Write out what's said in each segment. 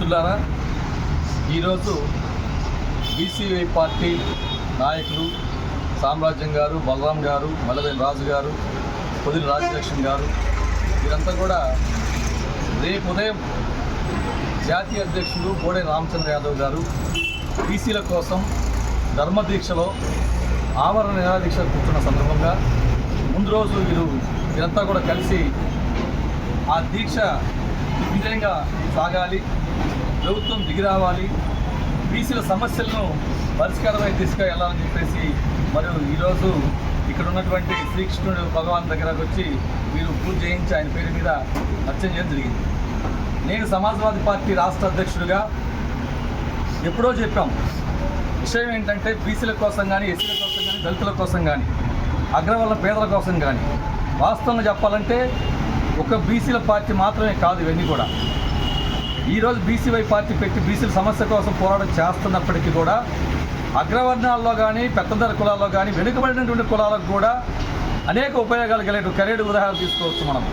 మిత్రులారా, ఈరోజు BCY party నాయకులు సామ్రాజ్యం గారు, బలరాం గారు, మల్లవేల్ రాజు గారు, పొదిలి రాజలక్ష్మి గారు వీరంతా కూడా రేపు ఉదయం జాతీయ అధ్యక్షులు బోడే రామచంద్ర యాదవ్ గారు బీసీల కోసం ధర్మదీక్షలో ఆమరణ నిరాదీక్ష కూర్చున్న సందర్భంగా ముందు రోజు వీరంతా కూడా కలిసి ఆ దీక్ష విజయంగా సాగాలి, ప్రభుత్వం దిగిరావాలి, బీసీల సమస్యలను పరిష్కారమై దిశగా వెళ్ళాలని చెప్పేసి మరియు ఈరోజు ఇక్కడ ఉన్నటువంటి శ్రీకృష్ణుడు భగవాన్ దగ్గరకు వచ్చి వీరు పూజ చేయించి ఆయన పేరు మీద అర్చన చేయడం జరిగింది. నేను సమాజ్వాదీ పార్టీ రాష్ట్ర అధ్యక్షుడిగా ఎప్పుడో చెప్పాం, విషయం ఏంటంటే బీసీల కోసం కానీ, ఎస్సీల కోసం కానీ, దళితుల కోసం కానీ, అగ్రవర్ణ పేదల కోసం కానీ వాస్తవంగా చెప్పాలంటే ఒక బీసీల పార్టీ మాత్రమే కాదు. ఇవన్నీ కూడా ఈరోజు బీసీవై పార్టీ పెట్టి బీసీల సమస్య కోసం పోరాటం చేస్తున్నప్పటికీ కూడా అగ్రవర్ణాల్లో కానీ, పెద్దధర కులాల్లో కానీ, వెనుకబడినటువంటి కులాలకు కూడా అనేక ఉపయోగాలు కలిగే కెరీర్ ఉదాహరణ తీసుకోవచ్చు మనం.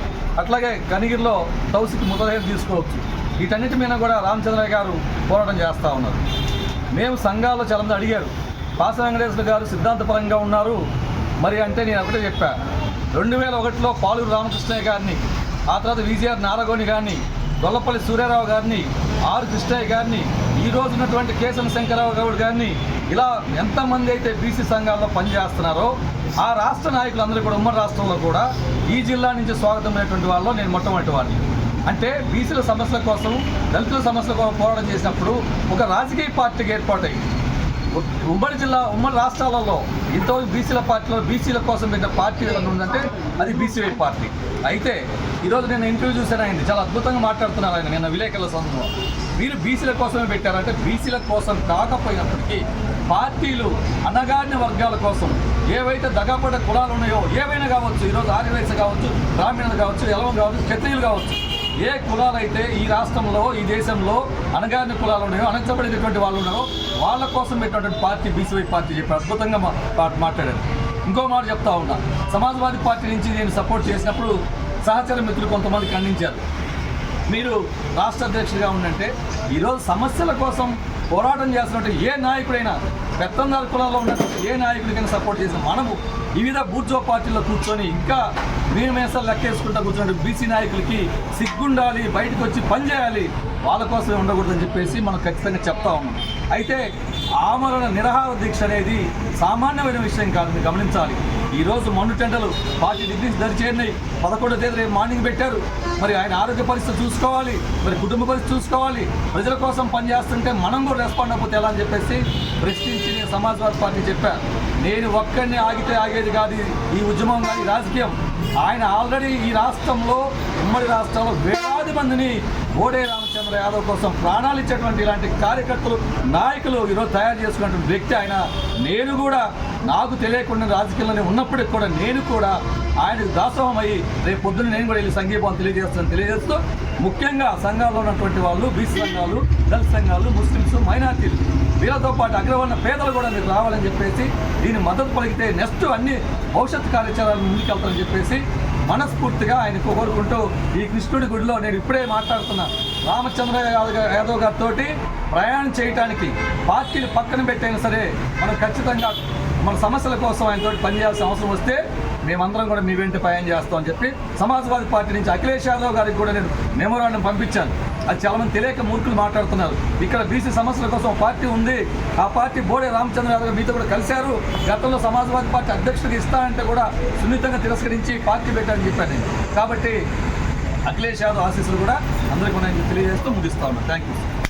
అట్లాగే కనిగిరిలో తౌసికి ముతదేహం తీసుకోవచ్చు. వీటన్నిటి మీద కూడా రామచంద్రయ్య గారు పోరాటం చేస్తూ ఉన్నారు. మేము సంఘాల్లో చాలామంది అడిగారు, పాస వెంకటేశ్వర గారు సిద్ధాంతపరంగా ఉన్నారు మరి అంటే నేను ఒకటే చెప్పా, 2001లో పాలూరు రామకృష్ణయ్య గారిని, ఆ తర్వాత విజిఆర్ నారగోని గారిని, గొల్లపల్లి సూర్యారావు గారిని, ఆర్ కృష్ణయ్య గారిని, ఈ రోజు ఉన్నటువంటి కేశవ శంకరరావు గౌడ్ గారిని, ఇలా ఎంతమంది అయితే బీసీ సంఘాల్లో పనిచేస్తున్నారో ఆ రాష్ట్ర నాయకులందరూ కూడా ఉమ్మడి రాష్ట్రంలో కూడా ఈ జిల్లా నుంచి స్వాగతమైనటువంటి వాళ్ళు నేను మొట్టమొదటి వాడిని. అంటే బీసీల సమస్యల కోసం, దళితుల సమస్యల కోసం పోరాటం చేసినప్పుడు ఒక రాజకీయ పార్టీకి ఏర్పాటైంది. ఉమ్మడి రాష్ట్రాలలో ఇంతవరకు బీసీల పార్టీలో బీసీల కోసం పెట్టిన పార్టీ ఏదైనా ఉందంటే అది బీసీవై పార్టీ. అయితే ఈరోజు నేను ఇంటర్వ్యూ చూసాను, అయింది చాలా అద్భుతంగా మాట్లాడుతున్నారు ఆయన నిన్న విలేకరుల సందర్భంలో. మీరు బీసీల కోసమే పెట్టారంటే బీసీల కోసం కాకపోయినప్పటికీ పార్టీలు అణగారిన వర్గాల కోసం ఏవైతే దగాపడ్డ కులాలు ఉన్నాయో ఏవైనా కావచ్చు, ఈరోజు ఆదివాసీ కావచ్చు, బ్రాహ్మణులు కావచ్చు, ఎలవం కావచ్చు, క్షత్రియులు కావచ్చు, ఏ కులాలైతే ఈ రాష్ట్రంలో ఈ దేశంలో అణగారిన కులాలు ఉన్నాయో, అణచబడినటువంటి వాళ్ళు ఉన్నారో వాళ్ళ కోసం పెట్టినటువంటి పార్టీ బీసీవై పార్టీ చెప్పి అద్భుతంగా మాట్లాడారు. ఇంకో మాట చెప్తా ఉన్నా, సమాజ్వాదీ పార్టీ నుంచి నేను సపోర్ట్ చేసినప్పుడు సహచర మిత్రులు కొంతమంది ఖండించారు. మీరు రాష్ట్ర అధ్యక్షుడిగా ఉండంటే ఈరోజు సమస్యల కోసం పోరాటం చేస్తున్నట్టు ఏ నాయకుడైనా, పెత్తందారు కులాల్లో ఉన్నట్టు ఏ నాయకుడికైనా సపోర్ట్ చేసిన మనము వివిధ బూర్జో పార్టీల్లో కూర్చొని ఇంకా మేమేసాలు లెక్కేసుకుంటా కూర్చున్నట్టు బీసీ నాయకులకి సిగ్గుండాలి, బయటకు వచ్చి పనిచేయాలి, వాళ్ళ కోసమే ఉండకూడదని చెప్పేసి మనం ఖచ్చితంగా చెప్తా ఉన్నాం. అయితే ఆమరణ నిరాహార దీక్ష అనేది సామాన్యమైన విషయం కాదు, మీరు గమనించాలి. ఈరోజు మండు టెండలు 40 డిగ్రీస్ దరి చేరినాయి. 11వ తేదీ రేపు మార్నింగ్ పెట్టారు. మరి ఆయన ఆరోగ్య పరిస్థితి చూసుకోవాలి, మరి కుటుంబ పరిస్థితి చూసుకోవాలి. ప్రజల కోసం పనిచేస్తుంటే మనం కూడా రెస్పాండ్ అయిపోతే ఎలా అని చెప్పేసి ప్రశ్నించి నేను సమాజ్వాదీ పార్టీ చెప్పాను. నేను ఒక్కడిని ఆగితే ఆగేది కాదు ఈ ఉద్యమం, కానీ రాజకీయం. ఆయన ఆల్రెడీ ఈ రాష్ట్రంలో, ఉమ్మడి రాష్ట్రంలో వేలాది మందిని బోడే రామచంద్ర యాదవ్ కోసం ప్రాణాలు ఇచ్చేటువంటి ఇలాంటి కార్యకర్తలు, నాయకులు ఈరోజు తయారు చేసుకున్నటువంటి వ్యక్తి ఆయన. నేను కూడా నాకు తెలియకుండా రాజకీయాల్లోనే ఉన్నప్పటికి కూడా నేను కూడా ఆయనకు దాసోహం అయ్యి రేపు పొద్దున్న నేను కూడా వెళ్ళి సంఘీభావం తెలియజేస్తూ ముఖ్యంగా సంఘాల్లో ఉన్నటువంటి వాళ్ళు, బీసీ సంఘాలు, దళిత సంఘాలు, ముస్లిమ్స్, మైనార్టీలు, వీళ్ళతో పాటు అగ్రవర్ణ పేదలు కూడా మీరు రావాలని చెప్పేసి దీన్ని మద్దతు పలికితే నెక్స్ట్ అన్ని భవిష్యత్ కార్యాచరణలు ముందుకెళ్తారని చెప్పేసి మనస్ఫూర్తిగా ఆయన కోరుకుంటూ ఈ కృష్ణుడి గుడిలో నేను ఇప్పుడే మాట్లాడుతున్నా రామచంద్ర యాదవ్ గారితో ప్రయాణం చేయడానికి పార్టీలు పక్కన పెట్టైనా సరే మనం ఖచ్చితంగా మన సమస్యల కోసం ఆయనతో పనిచేయాల్సిన అవసరం వస్తే మేమందరం కూడా మీ వెంట ప్రయాణం చేస్తామని చెప్పి సమాజ్వాదీ పార్టీ నుంచి అఖిలేష్ యాదవ్ గారికి కూడా నేను మెమోరాండం పంపించాను. అది చాలామంది తెలియక మూర్ఖులు మాట్లాడుతున్నారు. ఇక్కడ బీసీ సమస్యల కోసం పార్టీ ఉంది, ఆ పార్టీ బోడే రామచంద్ర యాదవ్ మీతో కూడా కలిశారు. గతంలో సమాజ్వాదీ పార్టీ అధ్యక్షుడికి ఇస్తానంటే కూడా సున్నితంగా తిరస్కరించి పార్టీ పెట్టారని చెప్పాను నేను. కాబట్టి అఖిలేష్ యాదవ్ ఆశీస్సులు కూడా అందరికీ తెలియజేస్తూ ముగిస్తా ఉన్నాను. Thank you.